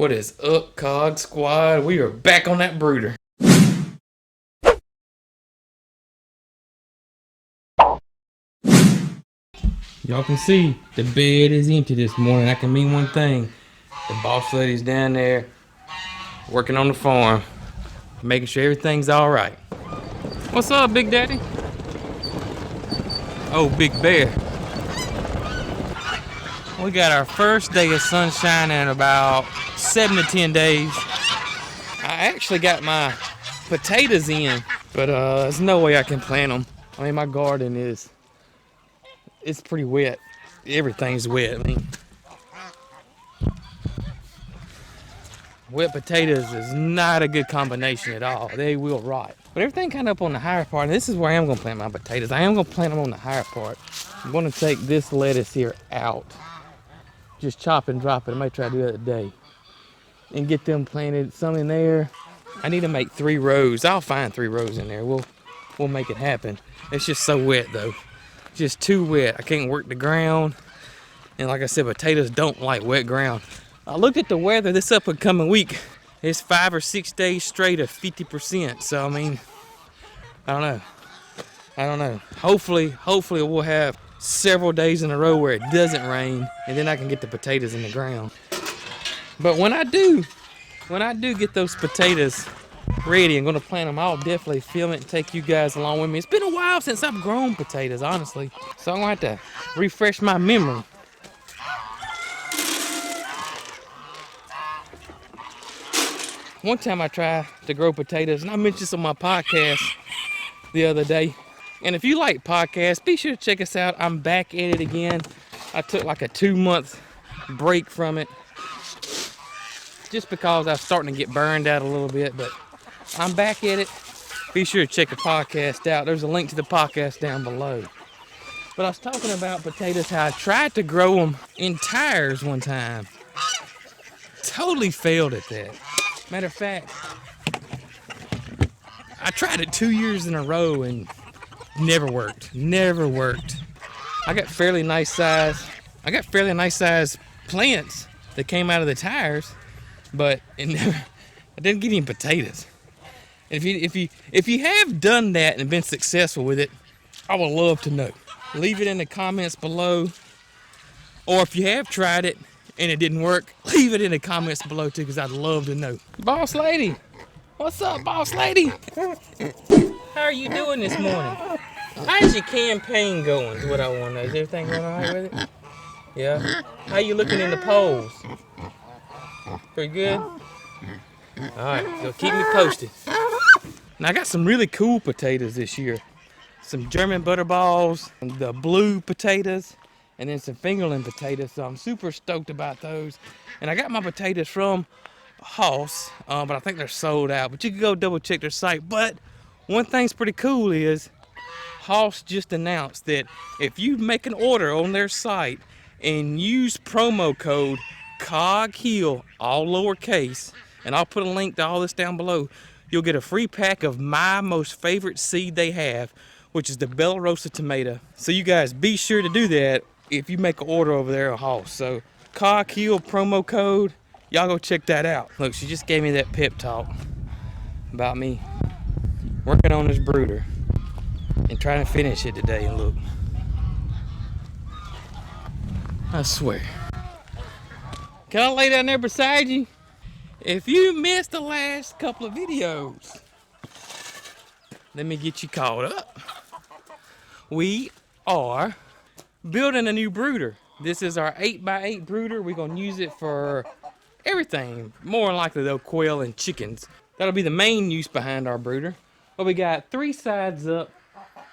What is up, Cog Squad? We are back on that brooder. Y'all can see the bed is empty this morning. That can mean one thing. The boss lady's down there working on the farm, making sure everything's all right. What's up, Big Daddy? Oh, Big Bear. We got our first day of sunshine in about 7 to 10 days. I actually got my potatoes in, but there's no way I can plant them. I mean, my garden it's pretty wet. Everything's wet. I mean, wet potatoes is not a good combination at all. They will rot. But everything kind of up on the higher part. And this is where I am going to plant my potatoes. I am going to plant them on the higher part. I'm going to take this lettuce here out. Just chop and drop it. I might try to do that today. And get them planted. Some in there. I need to make 3 rows. I'll find 3 rows in there. We'll make it happen. It's just so wet though. Just too wet. I can't work the ground. And like I said, potatoes don't like wet ground. I looked at the weather this up and coming week. It's 5 or 6 days straight of 50%. So I mean, I don't know. Hopefully we'll have several days in a row where it doesn't rain, and then I can get the potatoes in the ground. But when I do get those potatoes ready, I'm gonna plant them. I'll definitely film it and take you guys along with me. It's been a while since I've grown potatoes, honestly. So I'm gonna have to refresh my memory. One time I tried to grow potatoes, and I mentioned this on my podcast the other day. And if you like podcasts, be sure to check us out. I'm back at it again. I took like a 2-month break from it just because I was starting to get burned out a little bit, but I'm back at it. Be sure to check the podcast out. There's a link to the podcast down below. But I was talking about potatoes, how I tried to grow them in tires one time. Totally failed at that. Matter of fact, I tried it 2 years in a row and never worked. I got fairly nice size plants that came out of the tires, but I didn't get any potatoes. And if you have done that and been successful with it, I would love to know. Leave it in the comments below. Or if you have tried it and it didn't work, leave it in the comments below too, because I'd love to know. Boss lady, what's up, boss lady? How are you doing this morning? How's your campaign going is what I want to know. Is everything going all right with it? Yeah? How you looking in the polls? Pretty good? Alright, so keep me posted. Now I got some really cool potatoes this year. Some German butterballs, the blue potatoes, and then some fingerling potatoes. So I'm super stoked about those. And I got my potatoes from Hoss, but I think they're sold out. But you can go double check their site. But one thing's pretty cool is Hoss just announced that if you make an order on their site and use promo code Cog Hill, all lowercase, and I'll put a link to all this down below, you'll get a free pack of my most favorite seed they have, which is the Bella Rosa tomato. So you guys be sure to do that if you make an order over there at Hoss. So Cog Hill promo code, y'all go check that out. Look, she just gave me that pep talk about me working on this brooder and trying to finish it today. And look, I swear. Can I lay down there beside you? If you missed the last couple of videos, let me get you caught up. We are building a new brooder. This is our 8x8 brooder. We're gonna use it for everything. More than likely though, quail and chickens. That'll be the main use behind our brooder. But we got 3 sides up.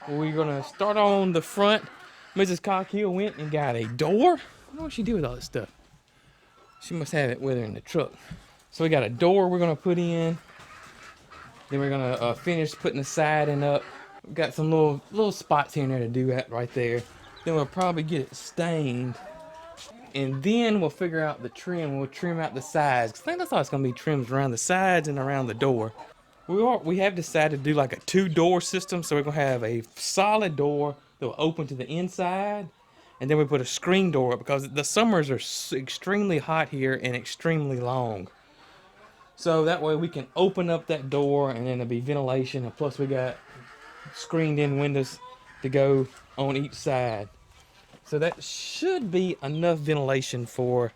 We're gonna start on the front. Mrs. Cog Hill went and got a door. I don't know what she did with all this stuff. She must have it with her in the truck. So we got a door we're gonna put in. Then we're gonna finish putting the siding up. We've got some little spots here and there to do that right there. Then we'll probably get it stained. And then we'll figure out the trim. We'll trim out the sides. 'Cause I think that's all it's gonna be, trims around the sides and around the door. We have decided to do like a 2-door system. So we're gonna have a solid door that will open to the inside. And then we put a screen door up because the summers are extremely hot here and extremely long. So that way we can open up that door and then there'll be ventilation. And plus we got screened in windows to go on each side. So that should be enough ventilation for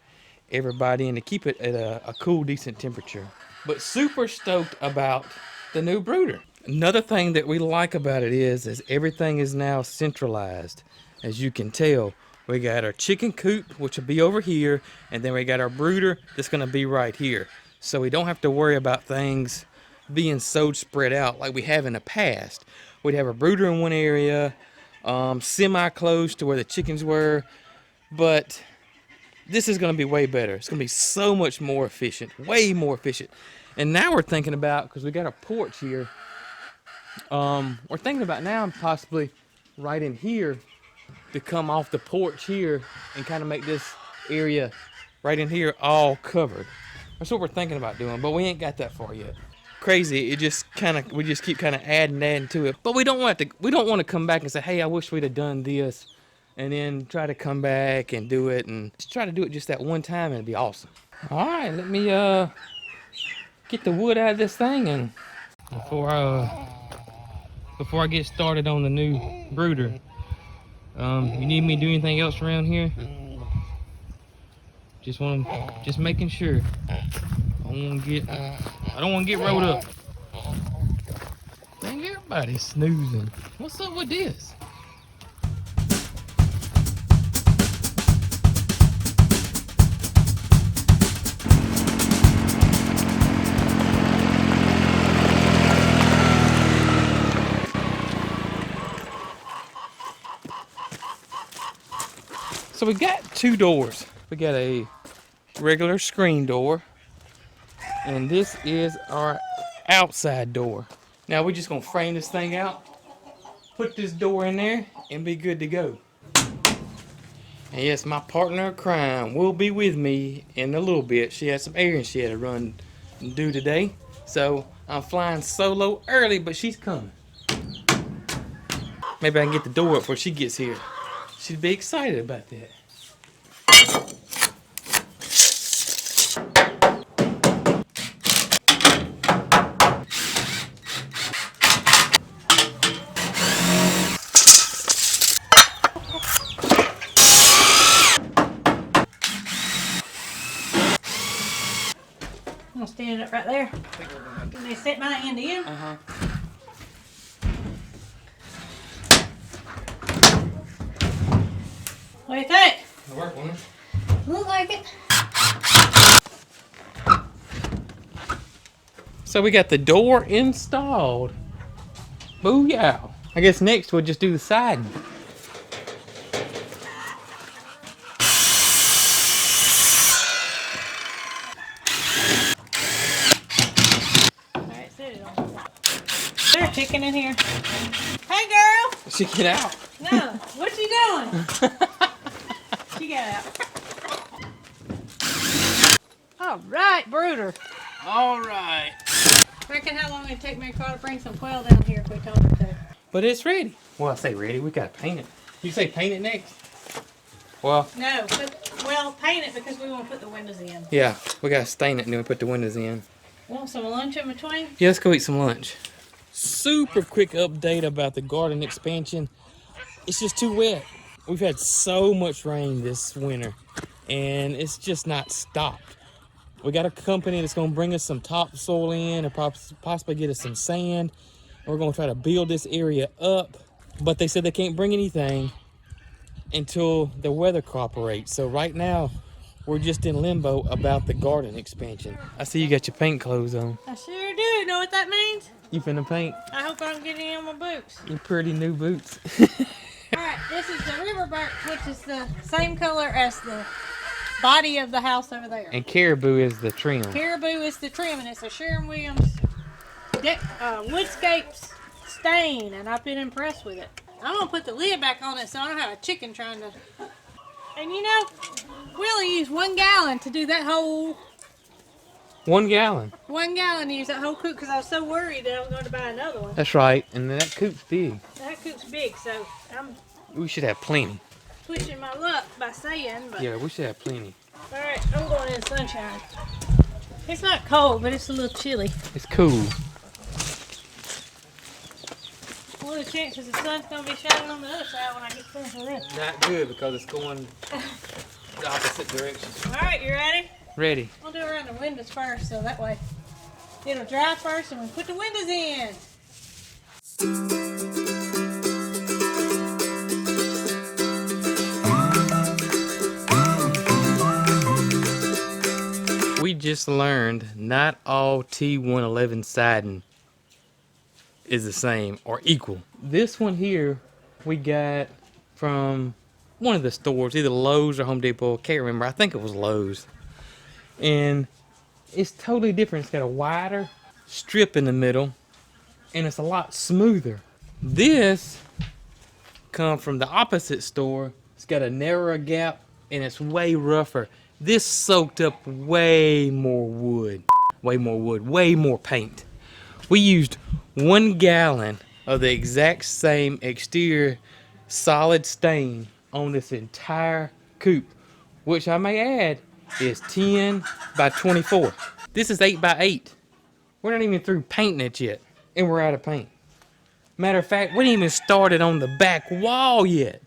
everybody and to keep it at a cool, decent temperature. But super stoked about the new brooder. Another thing that we like about it is everything is now centralized. As you can tell, we got our chicken coop, which will be over here, and then we got our brooder that's gonna be right here. So we don't have to worry about things being so spread out like we have in the past. We'd have a brooder in one area, semi-close to where the chickens were, but this is gonna be way better. It's gonna be so much more efficient, way more efficient. And now we're thinking about, because we got a porch here, we're thinking about now possibly right in here to come off the porch here and kind of make this area right in here all covered. That's what we're thinking about doing, but we ain't got that far yet. Crazy, we just keep kind of adding to it. But we don't want to come back and say, hey, I wish we'd have done this, and then try to come back and do it, and just try to do it just that one time, and it'd be awesome. All right, let me get the wood out of this thing, and before I get started on the new brooder. You need me to do anything else around here? Just making sure. I don't want to get rolled up. Dang, everybody's snoozing. What's up with this? So we got two doors. We got a regular screen door, and this is our outside door. Now we're just gonna frame this thing out, put this door in there, and be good to go. And yes, my partner in crime will be with me in a little bit. She had some errands she had to run and do today, so I'm flying solo early, but she's coming. Maybe I can get the door up before she gets here. She'd be excited about that. I'm gonna stand it up right there. Can they set my end in? Uh-huh. What do you think? It'll work, won't it? Look like it. So we got the door installed. Booyah. I guess next we'll just do the siding. Alright, set it on. There's a chicken in here. Hey girl! She get out. No, what you doing? She got out. Alright, brooder. Alright. Reckon how long it'd take me to bring some quail down here if we told her to. But it's ready. Well, I say ready, we gotta paint it. You say paint it next? Well, No, paint it because we want to put the windows in. yeah, we gotta stain it and then we put the windows in. Want some lunch in between? Yeah, let's go eat some lunch. Super quick update about the garden expansion. It's just too wet. We've had so much rain this winter and it's just not stopped. We got a company that's gonna bring us some topsoil in and possibly get us some sand. We're gonna try to build this area up, but they said they can't bring anything until the weather cooperates. So right now, we're just in limbo about the garden expansion. I see you got your paint clothes on. I sure do. Know what that means? You finna paint? I hope I don't get any on my boots. Your pretty new boots. Alright, this is the river birch, which is the same color as the body of the house over there. And caribou is the trim. Caribou is the trim, and it's a Sherwin-Williams Woodscapes stain, and I've been impressed with it. I'm going to put the lid back on it so I don't have a chicken trying to... And you know, we only used 1 gallon to do that whole... 1 gallon. 1 gallon to use that whole coop because I was so worried that I was going to buy another one. That's right, and that coop's big. That coop's big, so I'm We should have plenty. pushing my luck by saying, but... Yeah, we should have plenty. Alright, I'm going in the sunshine. It's not cold, but it's a little chilly. It's cool. What are the chances the sun's gonna be shining on the other side when I get finished with this? Not good because it's going the opposite direction. Alright, you ready? Ready. We'll do it around the windows first, so that way it'll dry first and we put the windows in. We just learned not all T111 siding is the same or equal. This one here we got from one of the stores, either Lowe's or Home Depot. I can't remember. I think it was Lowe's. And it's totally different. It's got a wider strip in the middle and it's a lot smoother. This come from the opposite store. It's got a narrower gap and it's way rougher. This soaked up way more wood, way more paint. We used 1 gallon of the exact same exterior solid stain on this entire coop, which I may add is 10 by 24. This is 8 by 8. We're not even through painting it yet, and we're out of paint. Matter of fact, we didn't even started on the back wall yet.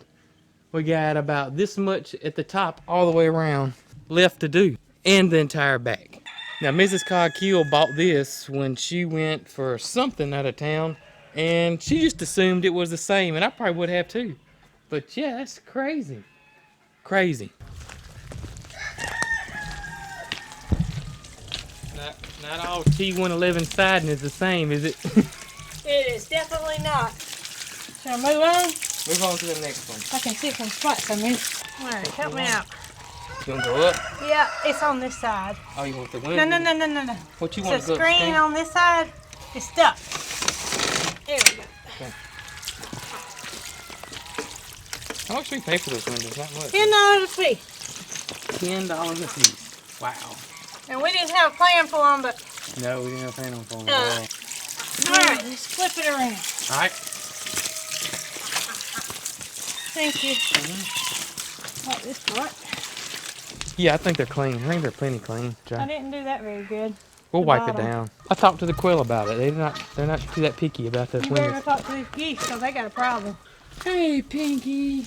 We got about this much at the top all the way around left to do, and the entire back. Now, Mrs. Cog Hill bought this when she went for something out of town, and she just assumed it was the same, and I probably would have too. But yeah, that's crazy. Crazy. Not all T111 siding is the same, is it? It is definitely not. Shall I move on? Move on to the next one. I can see some spots on this. Alright, help me out. You want to go up? Yeah, it's on this side. Oh, you want the window? No. What you want to The go screen on this side is stuck. There we go. Okay. How much do we pay for those windows? Not much. $10 a piece. $10 a piece. Wow. And we didn't have a plan for them, but... No, we didn't have a plan on them. Alright, let's flip it around. Alright. Thank you. Like this part. Yeah, I think they're clean. I think they're plenty clean. I didn't do that very good. We'll The wipe bottom. it down. I talked to the quail about it. They're not too that picky about those You better windows. go talk to these geese because they got a problem. Hey, Pinky.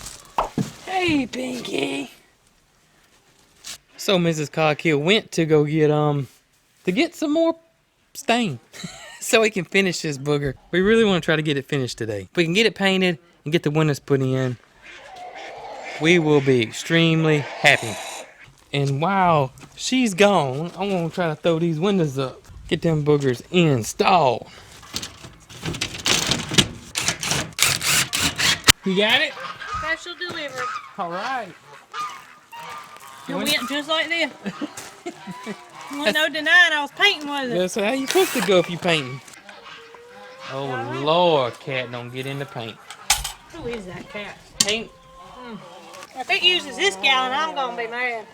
Hey, Pinky. So Mrs. Cog Hill went to go get some more stain so we can finish this booger. We really want to try to get it finished today. If we can get it painted and get the windows put in, we will be extremely happy. And while she's gone, I'm gonna try to throw these windows up. Get them boogers installed. You got it? Special delivery. All right. It went just like this. Wasn't no denying I was painting, was it? That's how you supposed to go if you painting. Oh Lord, cat, don't get in the paint. Who is that cat? Paint. If it uses this gallon, I'm gonna be mad.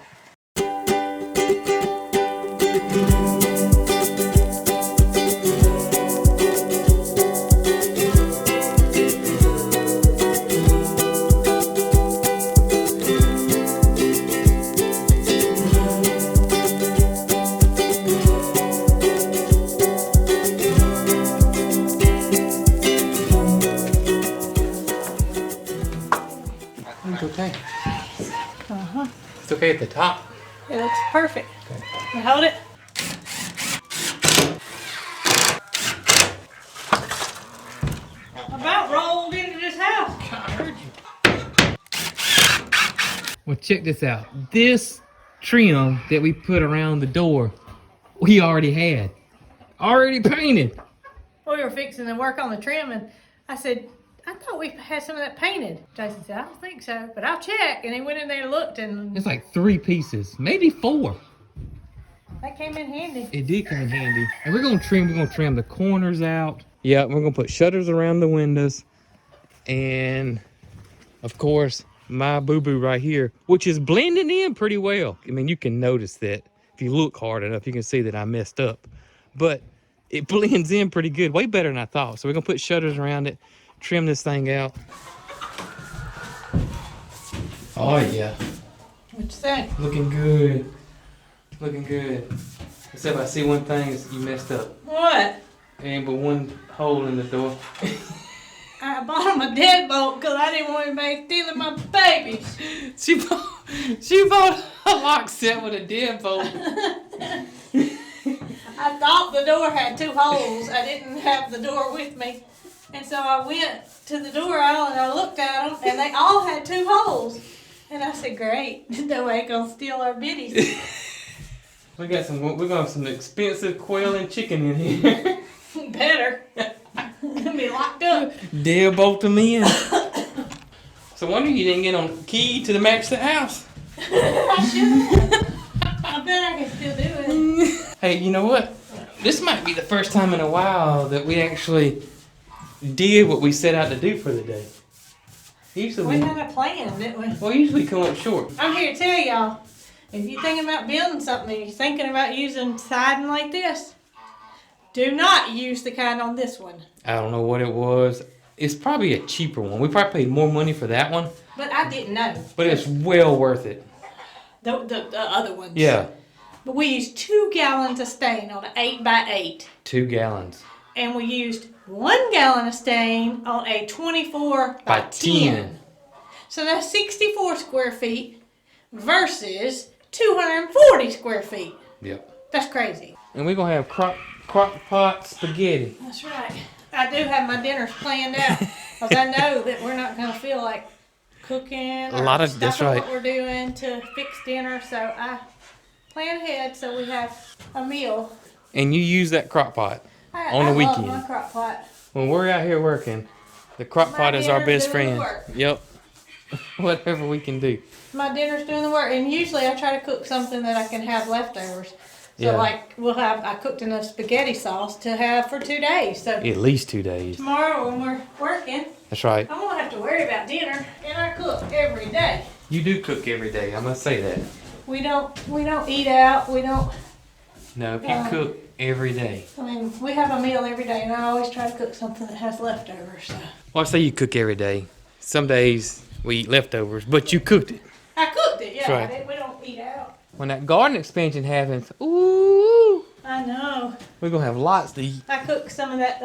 It's okay. It's okay at the top. It looks perfect. Okay. You hold it. About rolled into this house. I heard you. Well, check this out. This trim that we put around the door, we already had. Already painted. We were fixing to work on the trim, and I said, I thought we had some of that painted. Jason said, I don't think so, but I'll check. And he went in there and looked, and It's like 3 pieces, maybe 4. that came in handy. It did come in handy. And we're gonna trim the corners out. Yeah, we're gonna put shutters around the windows. And of course, my boo-boo right here, which is blending in pretty well. I mean, you can notice that if you look hard enough, you can see that I messed up. But it blends in pretty good, way better than I thought. So we're gonna put shutters around it, trim this thing out. Oh yeah. What'd you say? Looking good. Looking good. Except I see one thing is you messed up. What? There ain't but one hole in the door. I bought him a deadbolt because I didn't want anybody stealing my babies. She bought a lock set with a deadbolt. I thought the door had 2 holes. I didn't have the door with me. And so I went to the door aisle and I looked at them and they all had 2 holes. And I said, great, nobody gonna steal our biddies. We're gonna have some expensive quail and chicken in here. Better. Gonna be locked up. Deadbolt them in. So wonder you didn't get on key to the match the house. I should have. I bet I can still do it. Hey, you know what? This might be the first time in a while that we actually did what we set out to do for the day. Usually We had a plan, didn't we? well, usually come up short. I'm here to tell y'all, if you're thinking about building something and you're thinking about using siding like this, do not use the kind on this one. I don't know what it was. It's probably a cheaper one. We probably paid more money for that one. But I didn't know. But it's well worth it. The other ones. Yeah. But we used 2 gallons of stain on an 8x8. 2 gallons. And we used 1 gallon of stain on a 24 by 10. So that's 64 square feet versus 240 square feet. Yep. That's crazy. And we're going to have crock pot spaghetti. That's right. I do have my dinners planned out because I know that we're not going to feel like cooking or That's right. what we're doing to fix dinner. So I plan ahead so we have a meal. And you use that crock pot on I the weekend. love my crock pot. When we're out here working, the crock My pot is our dinner's best doing the friend. work. Yep. Whatever we can do. My dinner's doing the work, and usually I try to cook something that I can have leftovers. So Yeah. like I cooked enough spaghetti sauce to have for 2 days. So At least 2 days. tomorrow when we're working, That's right. I won't have to worry about dinner, and I cook every day. You do cook every day. I must say that. We don't eat out. We don't. No, you cook every day. I mean, we have a meal every day, and I always try to cook something that has leftovers. So. Well, I say you cook every day. Some days we eat leftovers, but you cooked it. I cooked it, yeah. That's right. We don't eat out. When that garden expansion happens, ooh, I know. we're going to have lots to eat. I cooked some of that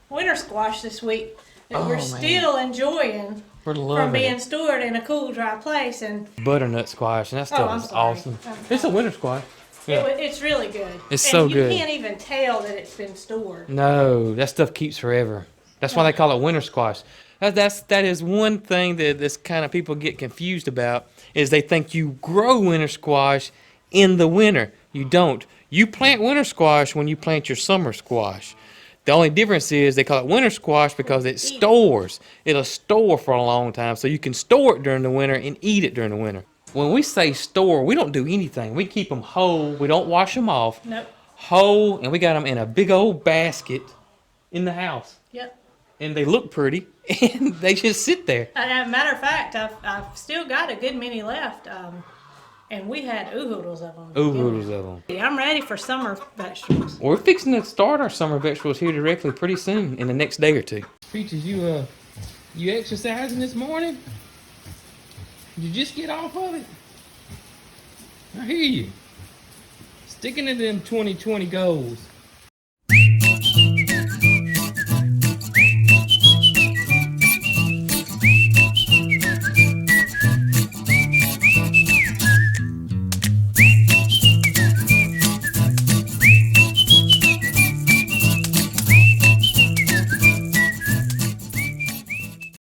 winter squash this week that Oh, we're man. still enjoying We're from loving being it. stored in a cool, dry place. And Butternut squash, and that Oh, stuff I'm is sorry. awesome. I'm It's a sorry. winter squash. Yeah. it's really good. It's and so good. You can't even tell that it's been stored. No, that stuff keeps forever. That's why they call it winter squash. That is one thing that this kind of people get confused about is they think you grow winter squash in the winter. You don't. You plant winter squash when you plant your summer squash. The only difference is they call it winter squash because it stores. It'll store for a long time, so you can store it during the winter and eat it during the winter. When we say store, we don't do anything. We keep them whole. We don't wash them off. Nope. Whole, and we got them in a big old basket in the house. Yep. And they look pretty, and they just sit there. As a matter of fact, I've still got a good many left. And we had oodles of them. Oodles of them. I'm ready for summer vegetables. We're fixing to start our summer vegetables here directly pretty soon, in the next day or two. Peaches, you exercising this morning? Did you just get off of it? I hear you. Sticking to them 2020 goals.